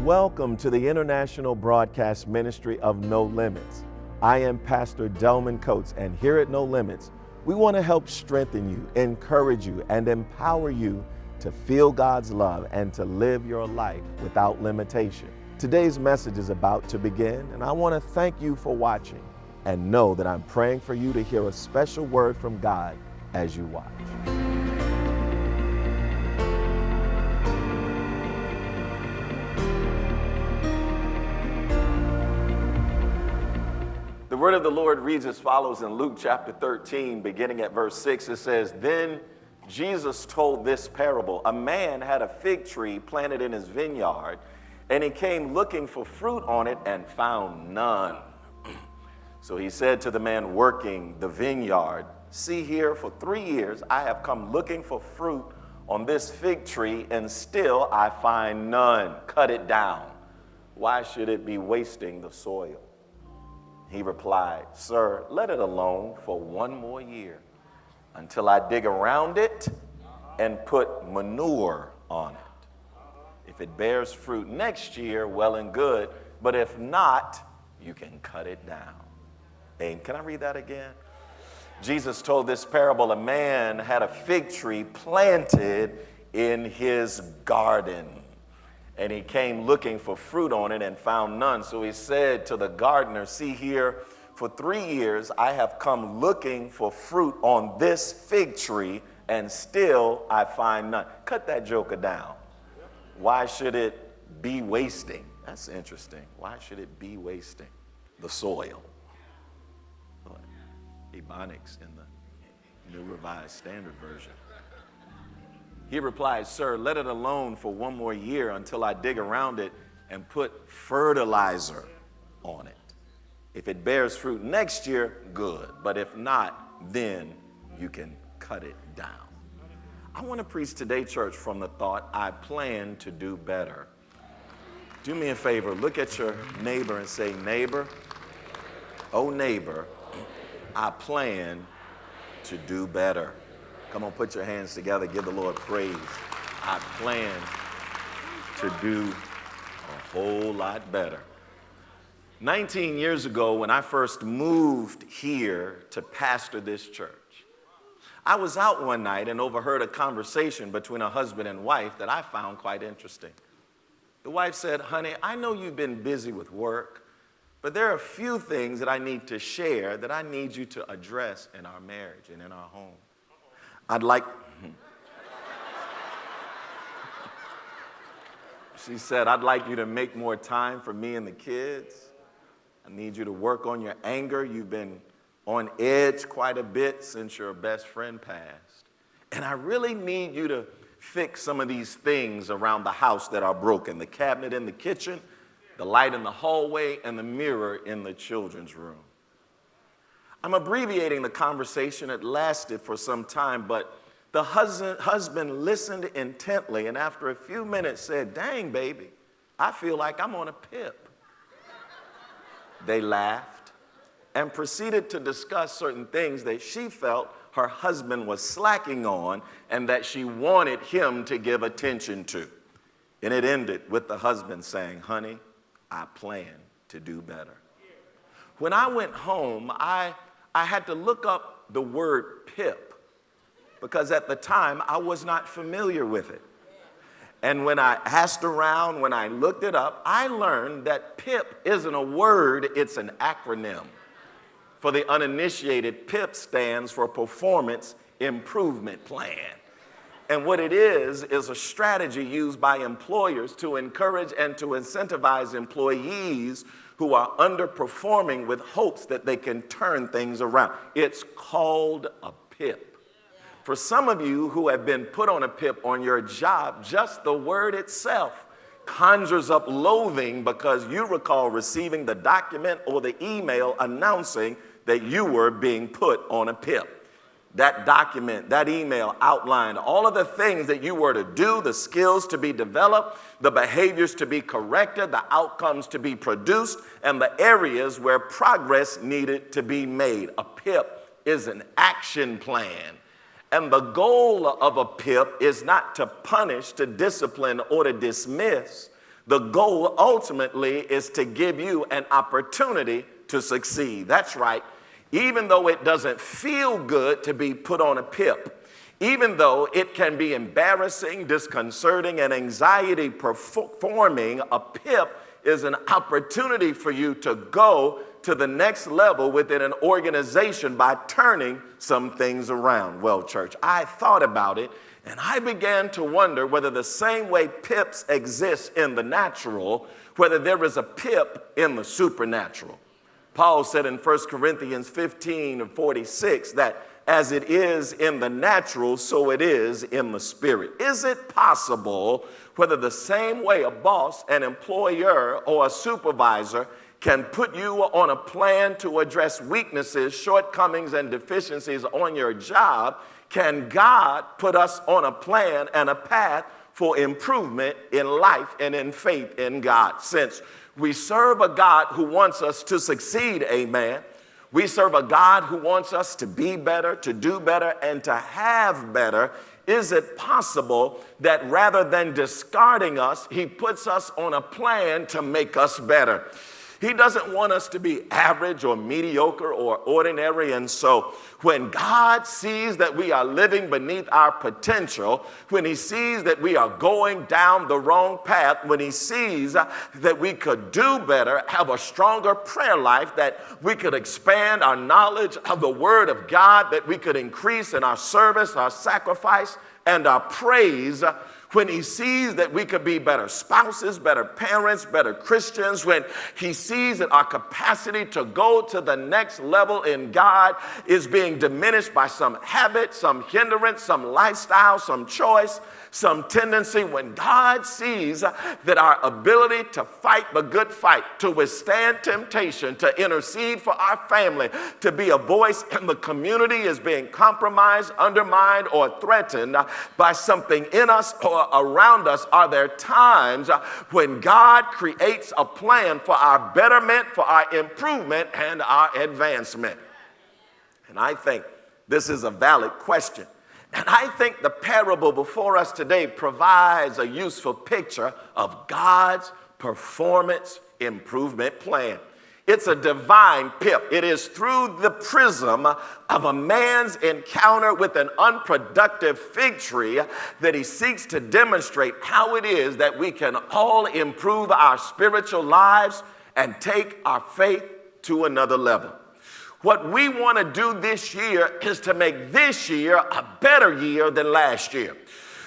Welcome to the International Broadcast Ministry of No Limits. I am Pastor Delman Coates, and here at No Limits, we want to help strengthen you, encourage you, and empower you to feel God's love and to live your life without limitation. Today's message is about to begin, and I want to thank you for watching and know that I'm praying for you to hear a special word from God as you watch. The word of the Lord reads as follows in Luke chapter 13, beginning at verse 6. It says, "Then Jesus told this parable. A man had a fig tree planted in his vineyard, and he came looking for fruit on it and found none. So he said to the man working the vineyard, 'See here, for 3 years I have come looking for fruit on this fig tree, and still I find none. Cut it down. Why should it be wasting the soil?' He replied, 'Sir, let it alone for 1 more year until I dig around it and put manure on it. If it bears fruit next year, well and good, but if not, you can cut it down.'" And can I read that again? Jesus told this parable. A man had a fig tree planted in his garden, and he came looking for fruit on it and found none. So he said to the gardener, "See here, for 3 years I have come looking for fruit on this fig tree, and still I find none." Cut that joker down. Why should it be wasting? That's interesting. Why should it be wasting the soil? Ebonics in the New Revised Standard Version. He replied, "Sir, let it alone for 1 more year until I dig around it and put fertilizer on it. If it bears fruit next year, good. But if not, then you can cut it down." I want to preach today, church, from the thought, I plan to do better. Do me a favor, look at your neighbor and say, "Neighbor, oh neighbor, I plan to do better." Come on, put your hands together, give the Lord praise. I plan to do a whole lot better. 19 years ago, when I first moved here to pastor this church, I was out one night and overheard a conversation between a husband and wife that I found quite interesting. The wife said, "Honey, I know you've been busy with work, but there are a few things that I need to share that I need you to address in our marriage and in our home. She said, "I'd like you to make more time for me and the kids. I need you to work on your anger. You've been on edge quite a bit since your best friend passed. And I really need you to fix some of these things around the house that are broken. The cabinet in the kitchen, the light in the hallway, and the mirror in the children's room." I'm abbreviating the conversation. It lasted for some time, but the husband listened intently, and after a few minutes said, "Dang, baby, I feel like I'm on a pip." They laughed and proceeded to discuss certain things that she felt her husband was slacking on and that she wanted him to give attention to. And it ended with the husband saying, "Honey, I plan to do better." When I went home, I had to look up the word pip because at the time I was not familiar with it. And when I asked around, when I looked it up, I learned that PIP isn't a word, it's an acronym. For the uninitiated, PIP stands for Performance Improvement Plan. And what it is a strategy used by employers to encourage and to incentivize employees who are underperforming with hopes that they can turn things around. It's called a PIP. For some of you who have been put on a PIP on your job, just the word itself conjures up loathing because you recall receiving the document or the email announcing that you were being put on a PIP. That document, that email outlined all of the things that you were to do, the skills to be developed, the behaviors to be corrected, the outcomes to be produced, and the areas where progress needed to be made. A PIP is an action plan. And the goal of a PIP is not to punish, to discipline, or to dismiss. The goal ultimately is to give you an opportunity to succeed. That's right. Even though it doesn't feel good to be put on a pip, even though it can be embarrassing, disconcerting, and anxiety performing, a pip is an opportunity for you to go to the next level within an organization by turning some things around. Well, church, I thought about it, and I began to wonder whether the same way pips exist in the natural, whether there is a pip in the supernatural. Paul said in 1 Corinthians 15:46 that as it is in the natural, so it is in the spirit. Is it possible whether the same way a boss, an employer, or a supervisor can put you on a plan to address weaknesses, shortcomings, and deficiencies on your job, can God put us on a plan and a path for improvement in life and in faith in God? Since we serve a God who wants us to succeed, amen. We serve a God who wants us to be better, to do better, and to have better. Is it possible that rather than discarding us, he puts us on a plan to make us better? He doesn't want us to be average or mediocre or ordinary. And so when God sees that we are living beneath our potential, when he sees that we are going down the wrong path, when he sees that we could do better, have a stronger prayer life, that we could expand our knowledge of the Word of God, that we could increase in our service, our sacrifice, and our praise, when he sees that we could be better spouses, better parents, better Christians, when he sees that our capacity to go to the next level in God is being diminished by some habit, some hindrance, some lifestyle, some choice, some tendency, when God sees that our ability to fight the good fight, to withstand temptation, to intercede for our family, to be a voice in the community is being compromised, undermined, or threatened by something in us or around us, are there times when God creates a plan for our betterment, for our improvement, and our advancement? And I think this is a valid question. And I think the parable before us today provides a useful picture of God's performance improvement plan. It's a divine pip. It is through the prism of a man's encounter with an unproductive fig tree that he seeks to demonstrate how it is that we can all improve our spiritual lives and take our faith to another level. What we want to do this year is to make this year a better year than last year.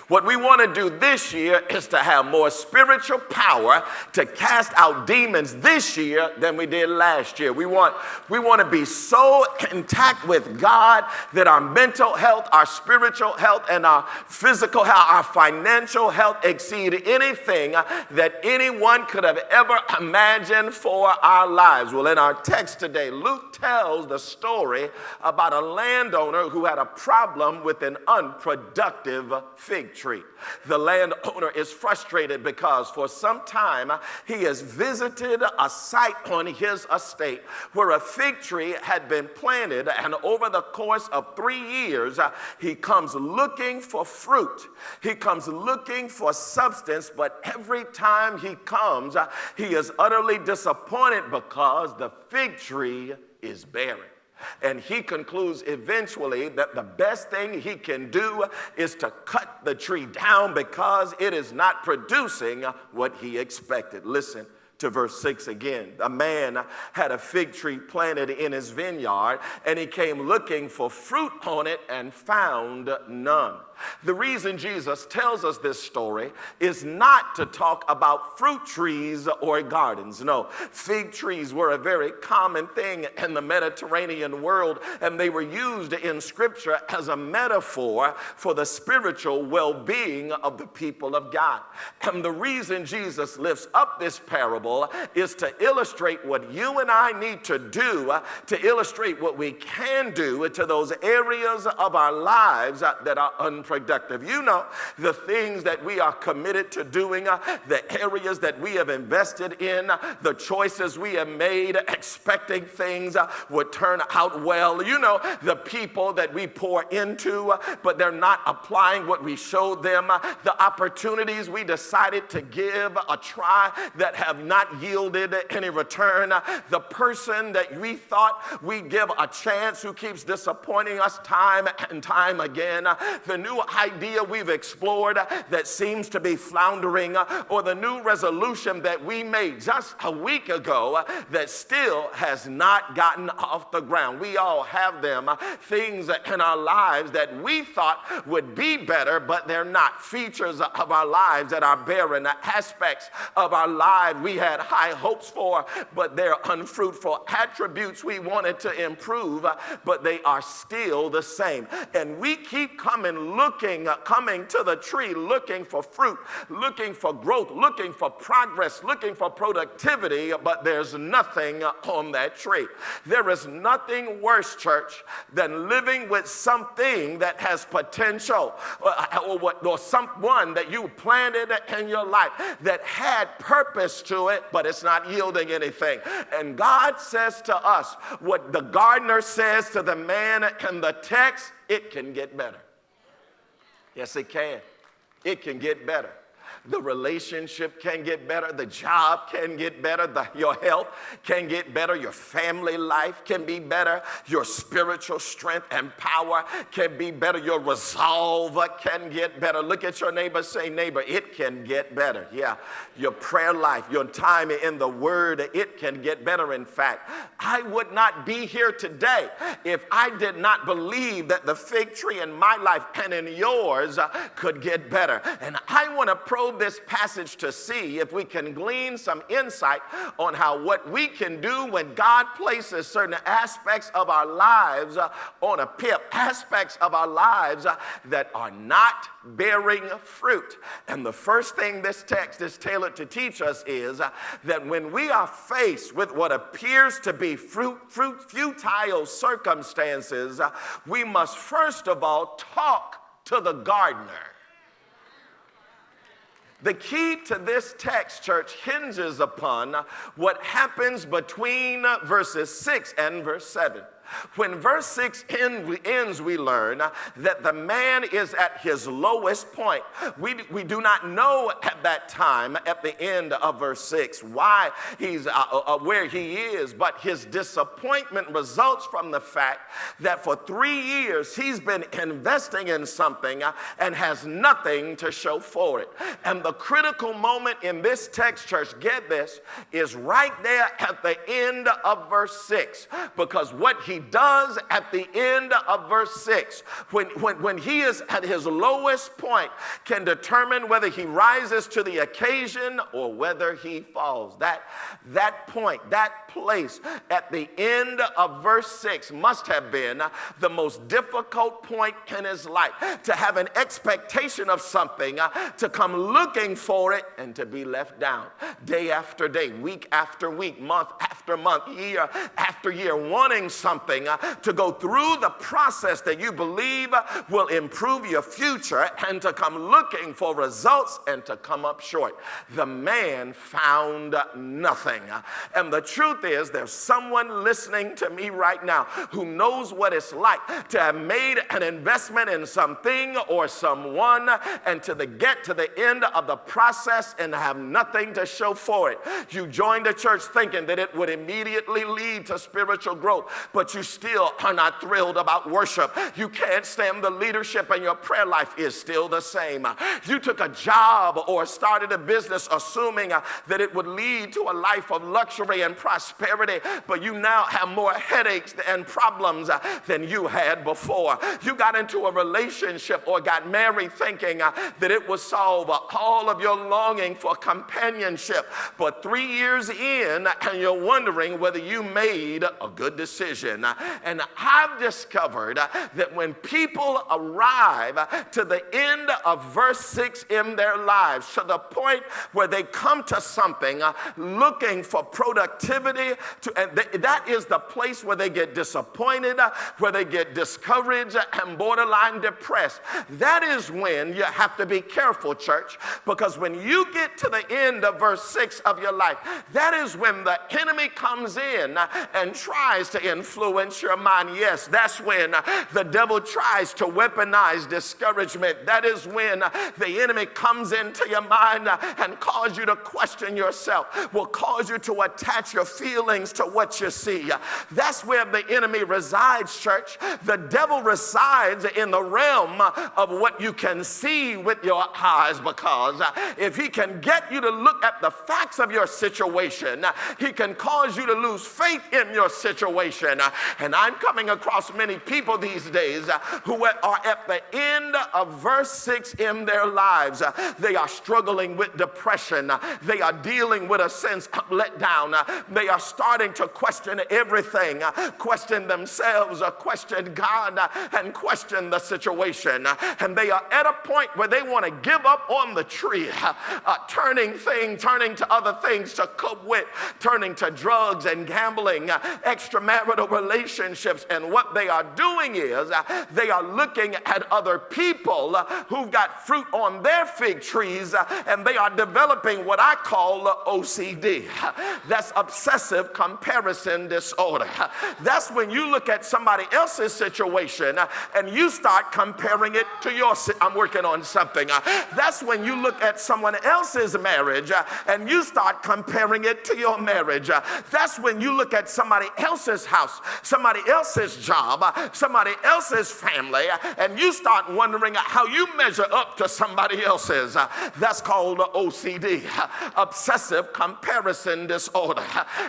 What we want to do this year is to have more spiritual power to cast out demons this year than we did last year. We want to be so intact with God that our mental health, our spiritual health, and our physical health, our financial health exceed anything that anyone could have ever imagined for our lives. Well, in our text today, Luke tells the story about a landowner who had a problem with an unproductive fig tree. The landowner is frustrated because for some time he has visited a site on his estate where a fig tree had been planted, and over the course of 3 years he comes looking for fruit. He comes looking for substance, but every time he comes he is utterly disappointed because the fig tree is barren. And he concludes eventually that the best thing he can do is to cut the tree down because it is not producing what he expected. Listen to verse 6 again. A man had a fig tree planted in his vineyard, and he came looking for fruit on it and found none. The reason Jesus tells us this story is not to talk about fruit trees or gardens. No, fig trees were a very common thing in the Mediterranean world, and they were used in Scripture as a metaphor for the spiritual well-being of the people of God. And the reason Jesus lifts up this parable is to illustrate what you and I need to do, to illustrate what we can do to those areas of our lives that are unproductive. unproductive. You know the things that we are committed to doing, the areas that we have invested in, the choices we have made, expecting things would turn out well. You know the people that we pour into, but they're not applying what we showed them, the opportunities we decided to give a try that have not yielded any return, the person that we thought we'd give a chance who keeps disappointing us time and time again, the new idea we've explored that seems to be floundering, or the new resolution that we made just a week ago that still has not gotten off the ground. We all have them, things in our lives that we thought would be better, but they're not. Features of our lives that are barren, aspects of our lives we had high hopes for, but they're unfruitful. Attributes we wanted to improve, but they are still the same. And we keep coming to the tree, looking for fruit, looking for growth, looking for progress, looking for productivity, but there's nothing on that tree. There is nothing worse, church, than living with something that has potential, or someone that you planted in your life that had purpose to it, but it's not yielding anything. And God says to us what the gardener says to the man in the text: it can get better. Yes, it can. It can get better. The relationship can get better. The job can get better. Your health can get better. Your family life can be better. Your spiritual strength and power can be better. Your resolve can get better. Look at your neighbor. Say, neighbor, it can get better. Yeah. Your prayer life, your time in the Word, it can get better. In fact, I would not be here today if I did not believe that the fig tree in my life and in yours could get better. And I want to probe this passage to see if we can glean some insight on how what we can do when God places certain aspects of our lives on a pip, aspects of our lives that are not bearing fruit. And the first thing this text is tailored to teach us is that when we are faced with what appears to be futile circumstances, we must first of all talk to the gardener. The key to this text, church, hinges upon what happens between verses 6 and verse 7. When verse 6 ends, we learn that the man is at his lowest point. We do not know at that time, at the end of verse 6, why he's where he is, but his disappointment results from the fact that for 3 years he's been investing in something and has nothing to show for it. And the critical moment in this text, church, get this, is right there at the end of verse 6, because what he does at the end of verse 6, when he is at his lowest point, can determine whether he rises to the occasion or whether he falls. That point, that place at the end of verse 6 must have been the most difficult point in his life, to have an expectation of something, to come looking for it, and to be left down day after day, week after week, month after month, year after year, wanting something to go through the process that you believe will improve your future, and to come looking for results and to come up short. The man found nothing. And the truth is, there's someone listening to me right now who knows what it's like to have made an investment in something or someone, and to get to the end of the process and have nothing to show for it. You joined the church thinking that it would immediately lead to spiritual growth, but you still are not thrilled about worship. You can't stand the leadership, and your prayer life is still the same. You took a job or started a business assuming that it would lead to a life of luxury and prosperity, but you now have more headaches and problems than you had before. You got into a relationship or got married thinking that it would solve all of your longing for companionship, but 3 years in, and you're wondering whether you made a good decision. And I've discovered that when people arrive to the end of verse 6 in their lives, to the point where they come to something looking for productivity, that is the place where they get disappointed, where they get discouraged and borderline depressed. That is when you have to be careful, church, because when you get to the end of verse 6 of your life, that is when the enemy comes in and tries to influence your mind. Yes, that's when the devil tries to weaponize discouragement. That is when the enemy comes into your mind and cause you to question yourself, will cause you to attach your feelings to what you see. That's where the enemy resides, church. The devil resides in the realm of what you can see with your eyes, because if he can get you to look at the facts of your situation, he can cause you to lose faith in your situation. And I'm coming across many people these days who are at the end of verse 6 in their lives. They are struggling with depression. They are dealing with a sense of letdown. They are starting to question everything, question themselves, question God, and question the situation. And they are at a point where they want to give up on the tree, turning to other things to cope with, turning to drugs and gambling, extramarital relationships. And what they are doing is they are looking at other people who've got fruit on their fig trees, and they are developing what I call OCD. That's obsessive comparison disorder. That's when you look at somebody else's situation and you start comparing it to your. I'm working on something. That's when you look at someone else's marriage and you start comparing it to your marriage. That's when you look at somebody else's house, somebody else's job, somebody else's family, and you start wondering how you measure up to somebody else's. That's called OCD, obsessive comparison disorder.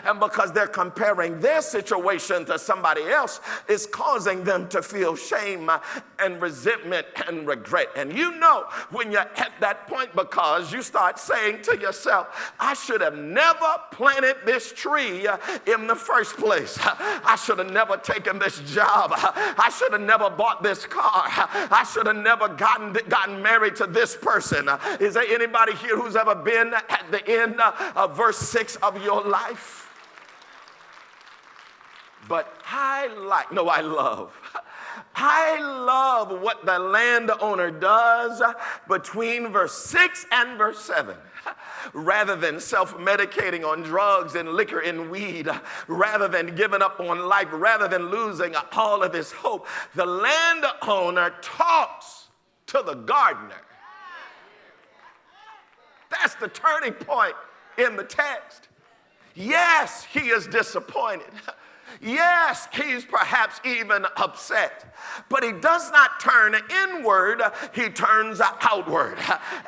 And because they're comparing their situation to somebody else, it's causing them to feel shame and resentment and regret. And you know when you're at that point, because you start saying to yourself, I should have never planted this tree in the first place. I should have never taken this job. I should have never bought this car. I should have never gotten married to this person. Is there anybody here who's ever been at the end of verse 6 of your life? But I love what the landowner does between verse 6 and verse 7. Rather than self-medicating on drugs and liquor and weed, rather than giving up on life, rather than losing all of his hope, the landowner talks to the gardener. That's the turning point in the text. Yes, he is disappointed. Yes, he's perhaps even upset, but he does not turn inward, he turns outward,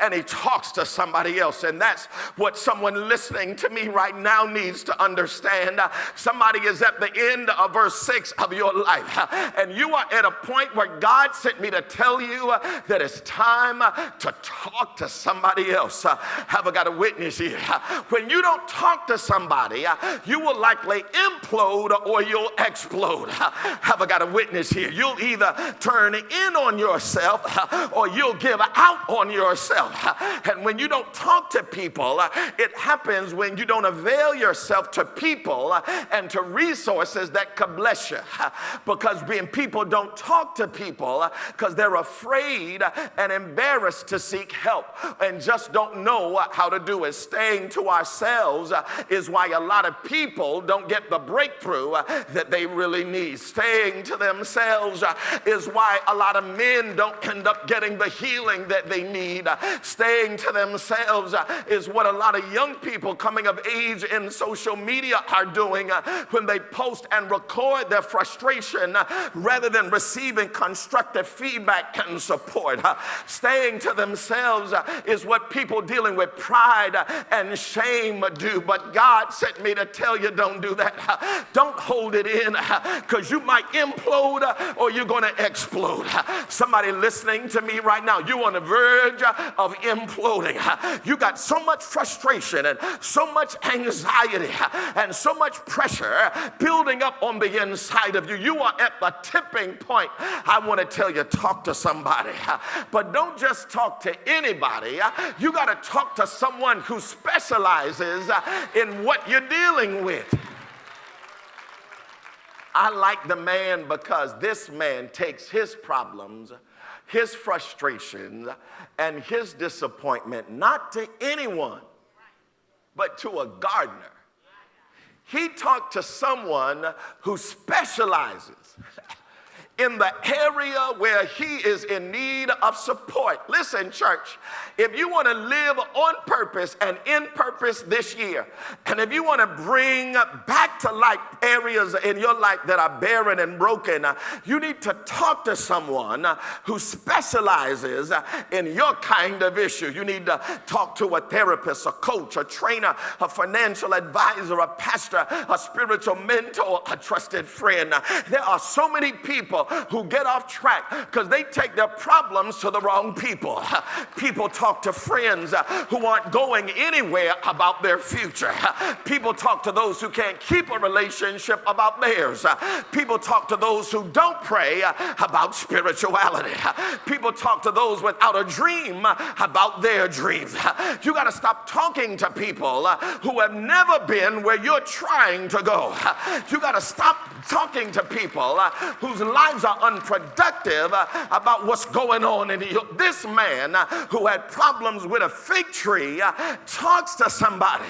and he talks to somebody else. And that's what someone listening to me right now needs to understand. Somebody is at the end of verse 6 of your life, and you are at a point where God sent me to tell you that it's time to talk to somebody else. Have I got a witness here? When you don't talk to somebody, you will likely implode or you'll explode. Have I got a witness here? You'll either turn in on yourself or you'll give out on yourself. And when you don't talk to people, it happens when you don't avail yourself to people and to resources that could bless you. Because when people don't talk to people because they're afraid and embarrassed to seek help and just don't know how to do it. Staying to ourselves is why a lot of people don't get the breakthrough that they really need. Staying to themselves is why a lot of men don't end up getting the healing that they need. Staying to themselves is what a lot of young people coming of age in social media are doing when they post and record their frustration rather than receiving constructive feedback and support. Staying to themselves is what people dealing with pride and shame do. But God sent me to tell you, don't do that. Don't hold it in because you might implode or you're going to explode. Somebody listening to me right now, you're on the verge of imploding. You got so much frustration and so much anxiety and so much pressure building up on the inside of you. You are at the tipping point. I want to tell you, talk to somebody. But don't just talk to anybody. You got to talk to someone who specializes in what you're dealing with. I like the man because this man takes his problems, his frustrations, and his disappointment not to anyone, but to a gardener. He talked to someone who specializes in the area where he is in need of support. Listen, church, if you want to live on purpose and in purpose this year, and if you want to bring back to life areas in your life that are barren and broken, you need to talk to someone who specializes in your kind of issue. You need to talk to a therapist, a coach, a trainer, a financial advisor, a pastor, a spiritual mentor, a trusted friend. There are so many people who get off track because they take their problems to the wrong people. People talk to friends who aren't going anywhere about their future. People talk to those who can't keep a relationship about theirs. People talk to those who don't pray about spirituality. People talk to those without a dream about their dreams. You got to stop talking to people who have never been where you're trying to go. You got to stop talking to people whose lives are unproductive about what's going on in you. This man who had problems with a fig tree talks to somebody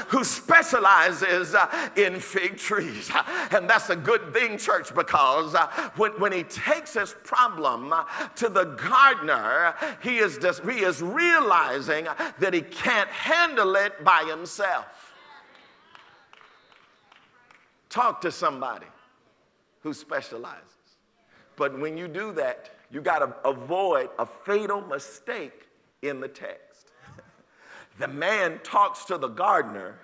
who specializes in fig trees. And that's a good thing, church, because when he takes his problem to the gardener, he is realizing that he can't handle it by himself. Talk to somebody who specializes. But when you do that, you got to avoid a fatal mistake in the text. The man talks to the gardener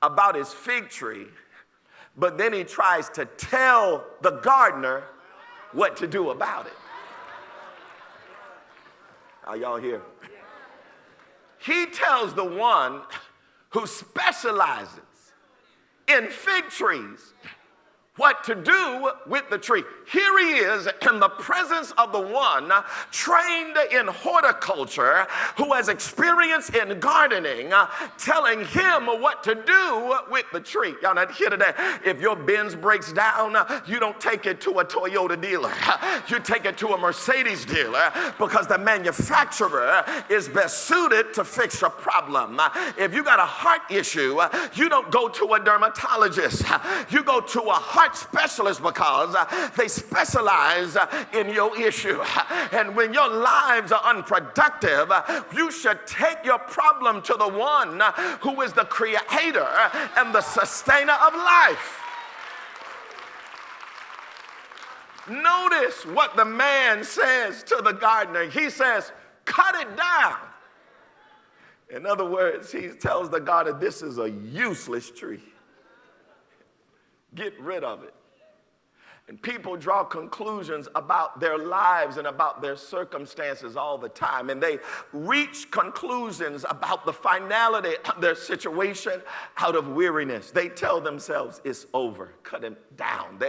about his fig tree, but then he tries to tell the gardener what to do about it. Are y'all here? He tells the one who specializes in fig trees what to do with the tree. Here he is in the presence of the one trained in horticulture who has experience in gardening, telling him what to do with the tree. Y'all not here today. If your Benz breaks down, you don't take it to a Toyota dealer. You take it to a Mercedes dealer because the manufacturer is best suited to fix your problem. If you got a heart issue, you don't go to a dermatologist. You go to a heart specialist because they specialize in your issue. And when your lives are unproductive, you should take your problem to the one who is the creator and the sustainer of life. Notice what the man says to the gardener. He says, cut it down. In other words, he tells the gardener, this is a useless tree. Get rid of it. And people draw conclusions about their lives and about their circumstances all the time. And they reach conclusions about the finality of their situation out of weariness. They tell themselves it's over. Cut it down.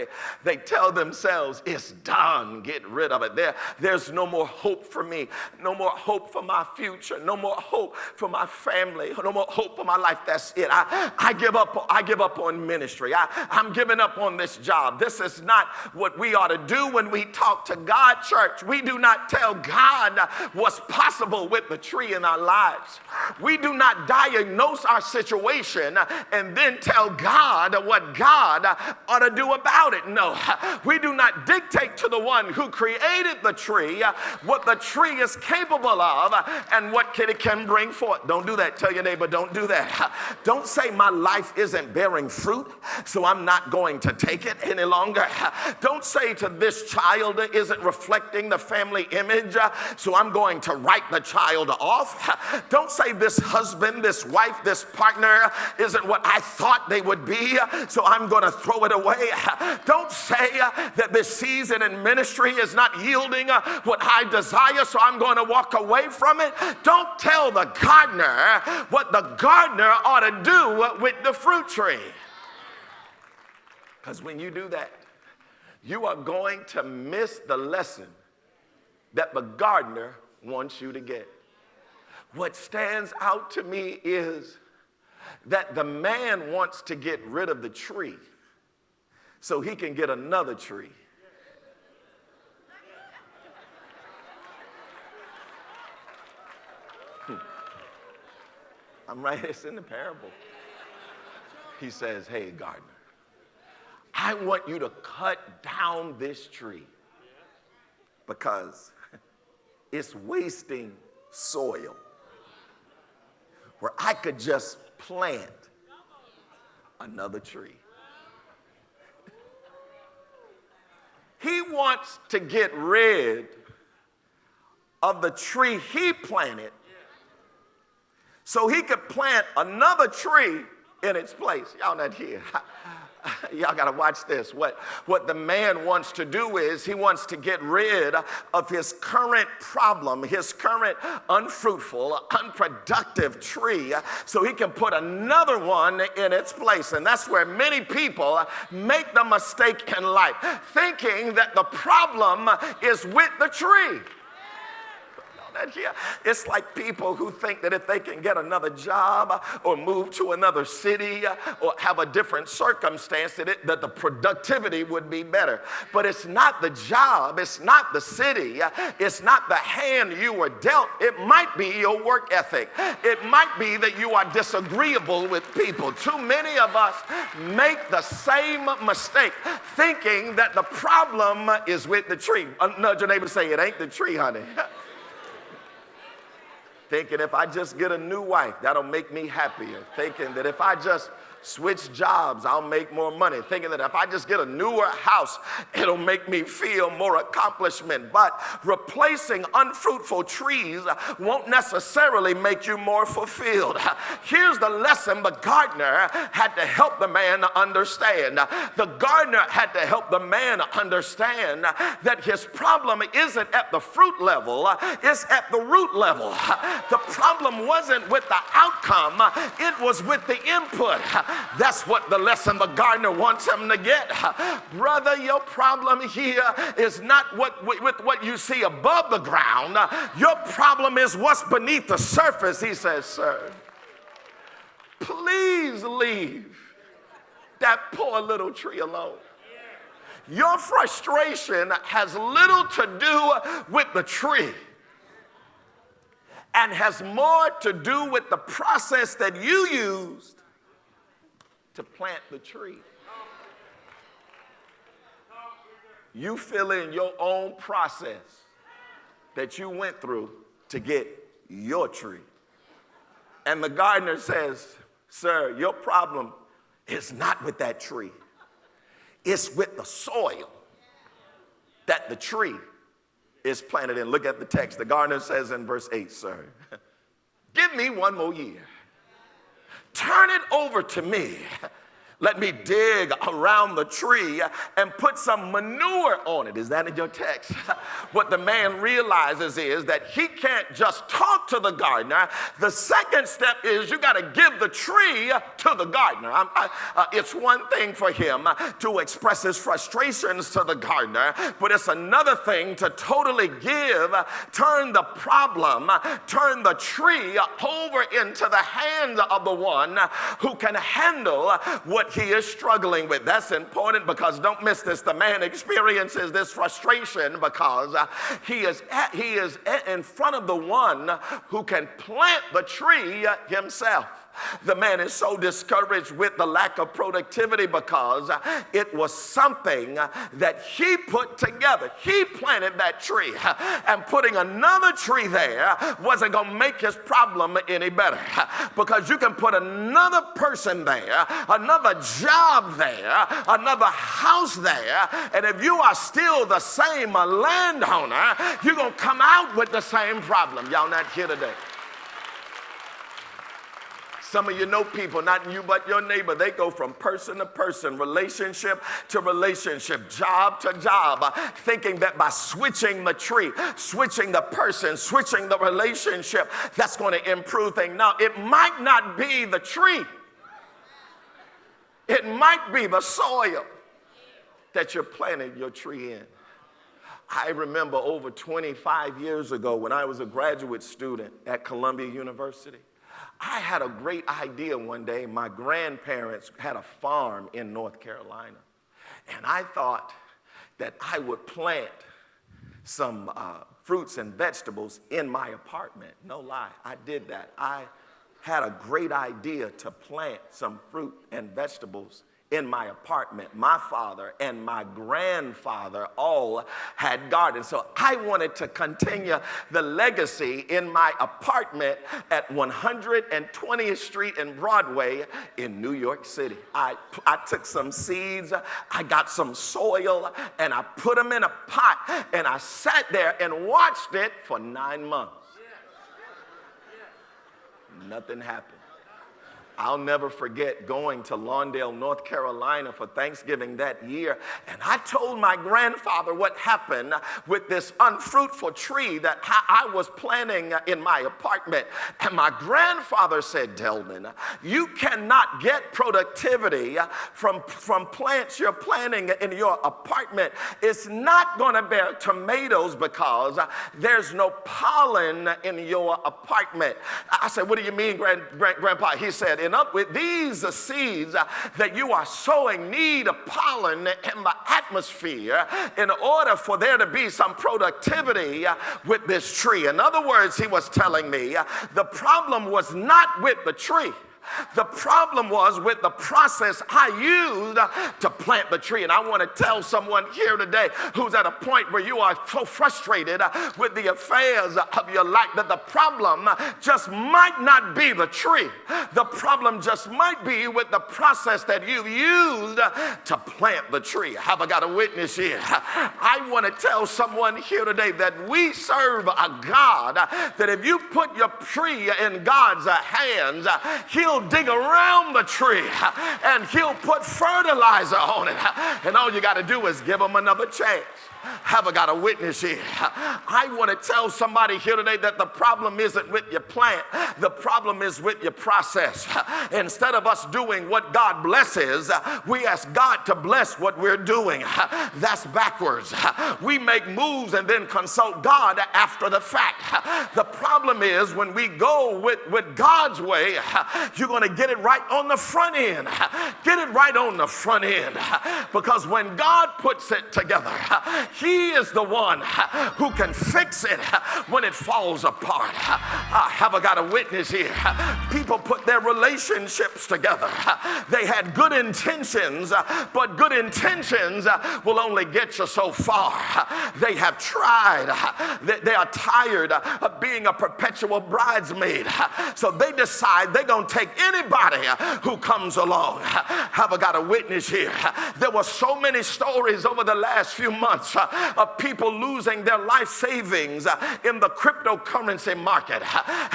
They tell themselves it's done. Get rid of it. There's no more hope for me. No more hope for my future. No more hope for my family. No more hope for my life. That's it. I give up on ministry. I'm giving up on this job. This is not what we ought to do when we talk to God, church. We do not tell God what's possible with the tree in our lives. We do not diagnose our situation and then tell God what God ought to do about it. No, we do not dictate to the one who created the tree what the tree is capable of and what it can bring forth. Don't do that. Tell your neighbor, don't do that. Don't say my life isn't bearing fruit, so I'm not going to take it any longer. Don't say to this child isn't reflecting the family image, so I'm going to write the child off. Don't say this husband, this wife, this partner isn't what I thought they would be, so I'm going to throw it away. Don't say that this season in ministry is not yielding what I desire, so I'm going to walk away from it. Don't tell the gardener what the gardener ought to do with the fruit tree. Because when you do that, you are going to miss the lesson that the gardener wants you to get. What stands out to me is that the man wants to get rid of the tree so he can get another tree. I'm right, it's in the parable. He says, hey, gardener, I want you to cut down this tree because it's wasting soil where I could just plant another tree. He wants to get rid of the tree he planted so he could plant another tree in its place. Y'all not here. Y'all got to watch this. What the man wants to do is he wants to get rid of his current problem, his current unfruitful, unproductive tree, so he can put another one in its place. And that's where many people make the mistake in life, thinking that the problem is with the tree. It's like people who think that if they can get another job or move to another city or have a different circumstance that the productivity would be better. But it's not the job, it's not the city, it's not the hand you were dealt. It might be your work ethic. It might be that you are disagreeable with people. Too many of us make the same mistake, thinking that the problem is with the tree. Nudge your neighbor and say, it ain't the tree, honey. Thinking if I just get a new wife, that'll make me happier. Thinking that if I just switch jobs, I'll make more money. Thinking that if I just get a newer house, it'll make me feel more accomplishment. But replacing unfruitful trees won't necessarily make you more fulfilled. Here's the lesson the gardener had to help the man understand. The gardener had to help the man understand that his problem isn't at the fruit level, it's at the root level. The problem wasn't with the outcome, it was with the input. That's what the lesson the gardener wants him to get. Brother, your problem here is not with what you see above the ground. Your problem is what's beneath the surface. He says, sir, please leave that poor little tree alone. Your frustration has little to do with the tree and has more to do with the process that you used to plant the tree. You fill in your own process that you went through to get your tree. And the gardener says, sir, your problem is not with that tree. It's with the soil that the tree is planted in. Look at the text. The gardener says in verse 8, sir, give me one more year. Turn it over to me. Let me dig around the tree and put some manure on it. Is that in your text? What the man realizes is that he can't just talk to the gardener. The second step is you got to give the tree to the gardener. It's one thing for him to express his frustrations to the gardener, but it's another thing to totally turn the problem, turn the tree over into the hands of the one who can handle what he is struggling with. That's important because don't miss this. The man experiences this frustration because he is in front of the one who can plant the tree himself. The man is so discouraged with the lack of productivity because it was something that he put together. He planted that tree, and putting another tree there wasn't going to make his problem any better, because you can put another person there, another job there, another house there, and if you are still the same landowner, you're going to come out with the same problem. Y'all not here today. Some of you know people, not you but your neighbor, they go from person to person, relationship to relationship, job to job, thinking that by switching the tree, switching the person, switching the relationship, that's going to improve things. Now, it might not be the tree. It might be the soil that you're planting your tree in. I remember over 25 years ago when I was a graduate student at Columbia University, I had a great idea one day. My grandparents had a farm in North Carolina, and I thought that I would plant some fruits and vegetables in my apartment. No lie, I did that. I had a great idea to plant some fruit and vegetables in my apartment. My father and my grandfather all had gardens. So I wanted to continue the legacy in my apartment at 120th Street and Broadway in New York City. I took some seeds, I got some soil, and I put them in a pot, and I sat there and watched it for 9 months. Nothing happened. I'll never forget going to Lawndale, North Carolina for Thanksgiving that year, and I told my grandfather what happened with this unfruitful tree that I was planting in my apartment. And my grandfather said, Delman, you cannot get productivity from plants you're planting in your apartment. It's not going to bear tomatoes because there's no pollen in your apartment. I said, what do you mean, Grandpa? He said, with these seeds that you are sowing need a pollen in the atmosphere in order for there to be some productivity with this tree. In other words, he was telling me the problem was not with the tree. The problem was with the process I used to plant the tree. And I want to tell someone here today who's at a point where you are so frustrated with the affairs of your life that the problem just might not be the tree. The problem just might be with the process that you've used to plant the tree. Have I got a witness here? I want to tell someone here today that we serve a God that if you put your tree in God's hands, He'll dig around the tree and He'll put fertilizer on it, and all you got to do is give Him another chance. Have I got a witness here? I want to tell somebody here today that the problem isn't with your plant. The problem is with your process. Instead of us doing what God blesses, we ask God to bless what we're doing. That's backwards. We make moves and then consult God after the fact. The problem is when we go with God's way, you're going to get it right on the front end. Get it right on the front end. Because when God puts it together, He is the one who can fix it when it falls apart. Have I got a witness here? People put their relationships together. They had good intentions, but good intentions will only get you so far. They have tried. They are tired of being a perpetual bridesmaid. So they decide they're going to take anybody who comes along. Have I got a witness here? There were so many stories over the last few months of people losing their life savings in the cryptocurrency market,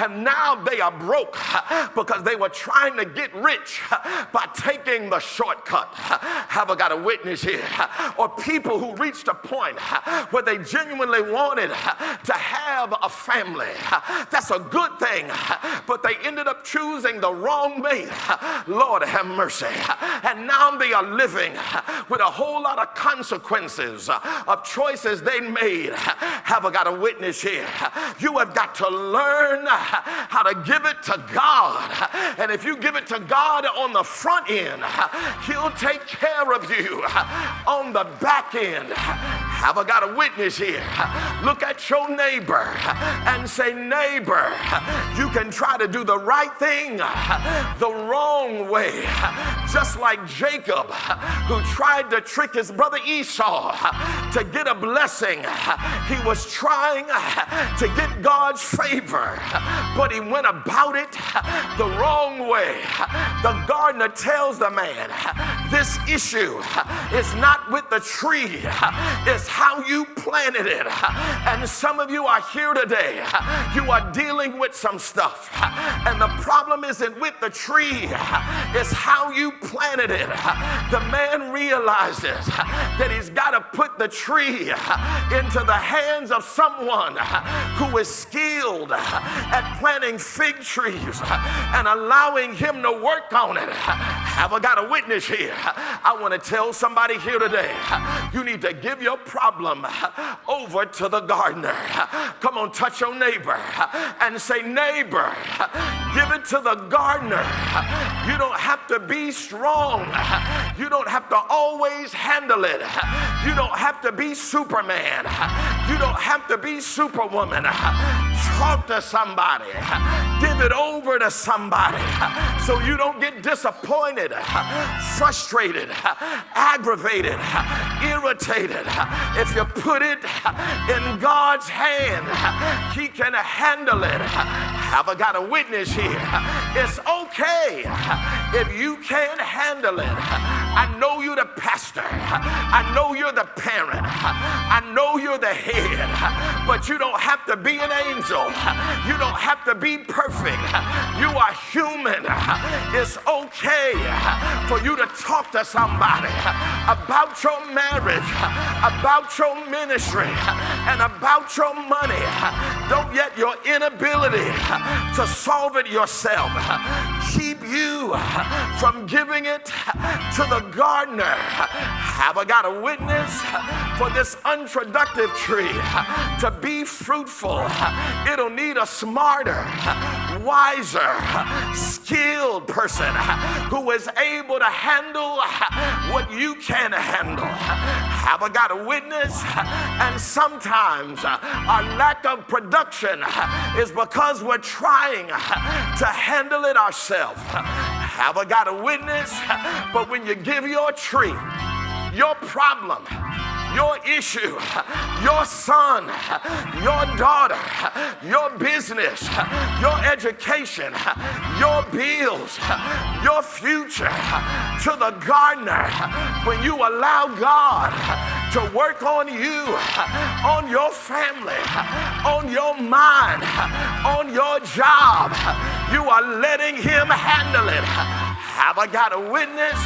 and now they are broke because they were trying to get rich by taking the shortcut. Have I got a witness here? Or people who reached a point where they genuinely wanted to have a family. That's a good thing, but they ended up choosing the wrong mate. Lord have mercy. And now they are living with a whole lot of consequences of choices they made. Have I got a witness here? You have got to learn how to give it to God. And if you give it to God on the front end, He'll take care of you on the back end. Have I got a witness here? Look at your neighbor and say, neighbor, you can try to do the right thing the wrong way. Just like Jacob, who tried to trick his brother Esau to get a blessing. He was trying to get God's favor, but he went about it the wrong way. The gardener tells the man, this issue is not with the tree, it's how you planted it. And some of you are here today, you are dealing with some stuff, and the problem isn't with the tree, it's how you planted it. The man realizes that he's got to put the tree into the hands of someone who is skilled at planting fig trees and allowing him to work on it. Have I got a witness here? I want to tell somebody here today, you need to give your problem over to the gardener. Come on, touch your neighbor and say, neighbor, give it to the gardener. You don't have to be strong. You don't have to always handle it. You don't have to be Superman. You don't have to be Superwoman. Talk to somebody. Give it over to somebody so you don't get disappointed, frustrated, aggravated, irritated. If you put it in God's hand, He can handle it. Have I got a witness here? It's okay if you can't handle it. I know you're the pastor. I know you're the parent. I know you're the head. But you don't have to be an angel. You don't have to be perfect. You are human. It's okay for you to talk to somebody about your marriage, about your ministry, and about your money. Don't let your inability to solve it yourself keep you from giving it to the gardener. Have I got a witness? For this unproductive tree to be fruitful, it'll need a smarter, wiser, skilled person who is able to handle what you can't handle. Have I got a witness? And sometimes our lack of production is because we're trying to handle it ourselves. Have I got a witness? But when you give your tree, your problem, your issue, your son, your daughter, your business, your education, your bills, your future to the gardener, when you allow God to work on you, on your family, on your mind, on your job, you are letting Him handle it. Have I got a witness?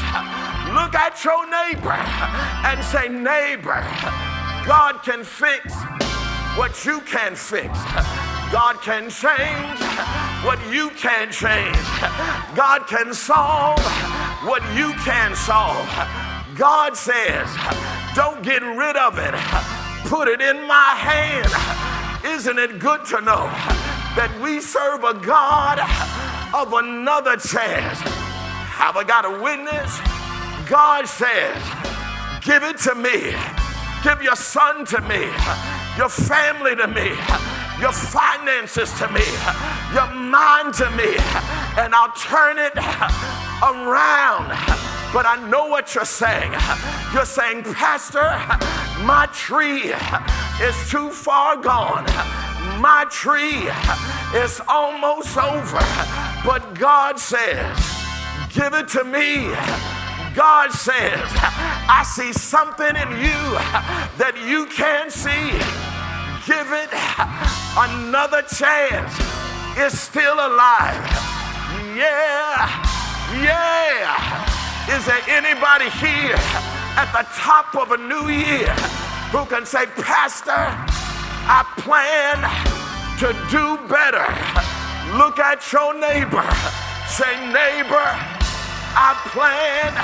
Look at your neighbor and say, neighbor, God can fix what you can't fix. God can change what you can't change. God can solve what you can't solve. God says, don't get rid of it. Put it in my hand. Isn't it good to know that we serve a God of another chance? Have I got a witness? God says, give it to me. Give your son to me, your family to me, your finances to me, your mind to me, and I'll turn it around. But I know what you're saying. You're saying, Pastor, my tree is too far gone. My tree is almost over. But God says, give it to me. God says, I see something in you that you can't see. Give it another chance. It's still alive. Yeah, yeah. Is there anybody here at the top of a new year who can say, Pastor, I plan to do better? Look at your neighbor. Say, neighbor, I plan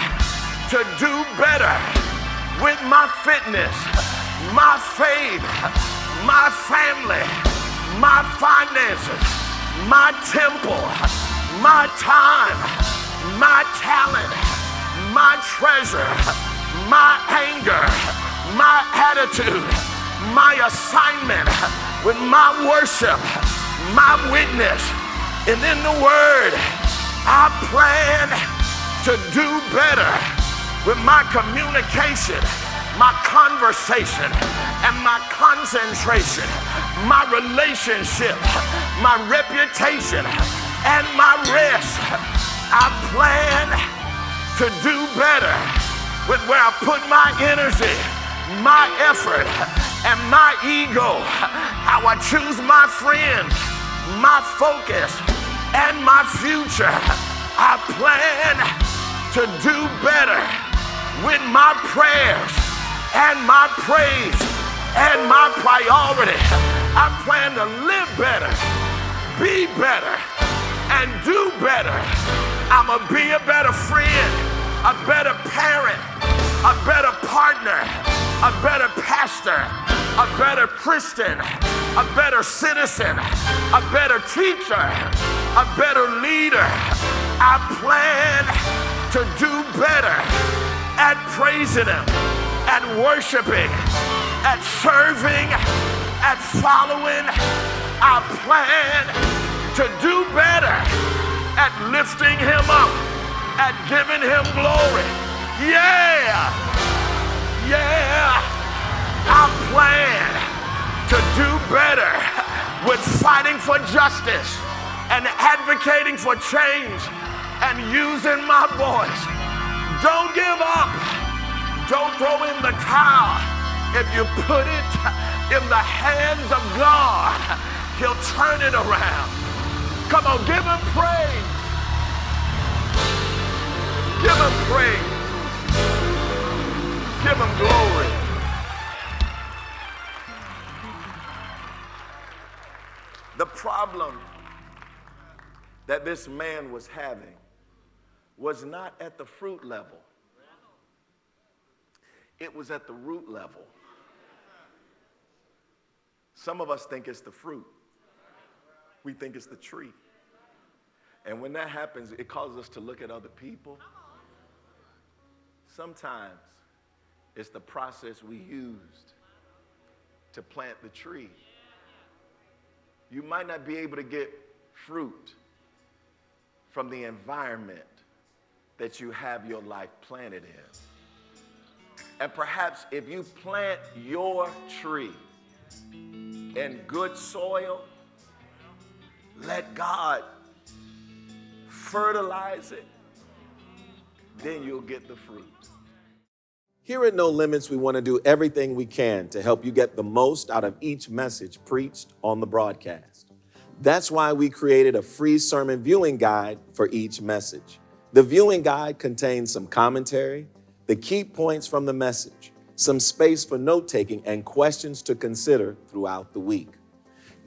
to do better with my fitness, my faith, my family, my finances, my temple, my time, my talent, my treasure, my anger, my attitude, my assignment, with my worship, my witness, and in the word, I plan to do better with my communication, my conversation, and my concentration, my relationship, my reputation, and my rest. I plan to do better with where I put my energy, my effort, and my ego, how I choose my friends, my focus, and my future. I plan to do better with my prayers and my praise and my priority. I plan to live better, be better, and do better. I'm gonna be a better friend, a better parent, a better partner, a better pastor, a better Christian, a better citizen, a better teacher, a better leader. I plan to do better at praising Him, at worshiping, at serving, at following. I plan to do better at lifting Him up, at giving Him glory. Yeah, I plan to do better with fighting for justice and advocating for change and using my voice. Don't give up. Don't throw in the towel. If you put it in the hands of God, He'll turn it around. Come on, give Him praise. Give Him praise. Give Him glory. The problem that this man was having was not at the fruit level. It was at the root level. Some of us think it's the fruit. We think it's the tree. And when that happens, it causes us to look at other people. Sometimes it's the process we used to plant the tree. You might not be able to get fruit from the environment that you have your life planted in. And perhaps if you plant your tree in good soil, let God fertilize it, then you'll get the fruit. Here at No Limits, we want to do everything we can to help you get the most out of each message preached on the broadcast. That's why we created a free sermon viewing guide for each message. The viewing guide contains some commentary, the key points from the message, some space for note-taking, and questions to consider throughout the week.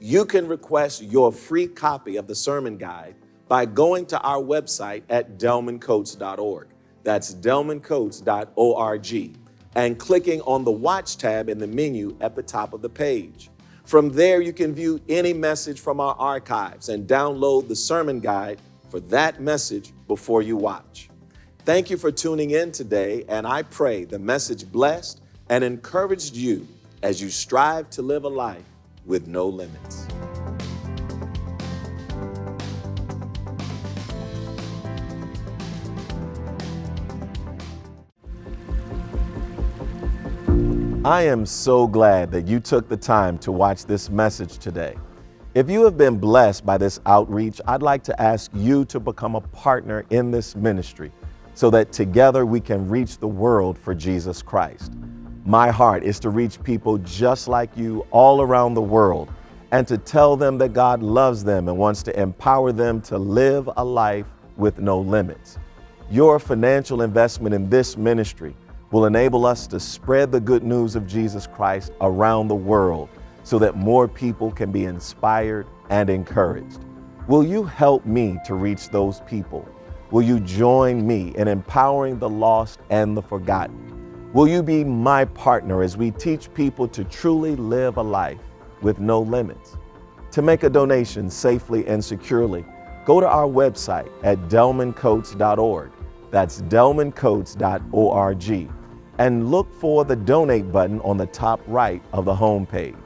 You can request your free copy of the sermon guide by going to our website at delmancoats.org. That's delmancoats.org, and clicking on the Watch tab in the menu at the top of the page. From there, you can view any message from our archives and download the sermon guide for that message before you watch. Thank you for tuning in today, and I pray the message blessed and encouraged you as you strive to live a life with no limits. I am so glad that you took the time to watch this message today. If you have been blessed by this outreach, I'd like to ask you to become a partner in this ministry so that together we can reach the world for Jesus Christ. My heart is to reach people just like you all around the world and to tell them that God loves them and wants to empower them to live a life with no limits. Your financial investment in this ministry will enable us to spread the good news of Jesus Christ around the world so that more people can be inspired and encouraged. Will you help me to reach those people? Will you join me in empowering the lost and the forgotten? Will you be my partner as we teach people to truly live a life with no limits? To make a donation safely and securely, go to our website at delmancoats.org. That's delmancoats.org. and look for the donate button on the top right of the homepage.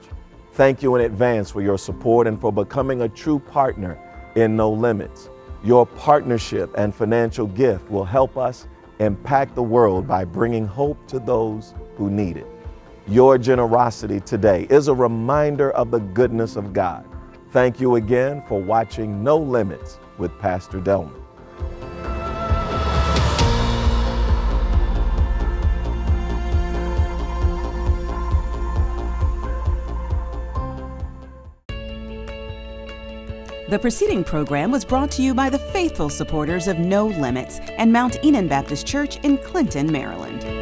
Thank you in advance for your support and for becoming a true partner in No Limits. Your partnership and financial gift will help us impact the world by bringing hope to those who need it. Your generosity today is a reminder of the goodness of God. Thank you again for watching No Limits with Pastor Delman. The preceding program was brought to you by the faithful supporters of No Limits and Mount Enon Baptist Church in Clinton, Maryland.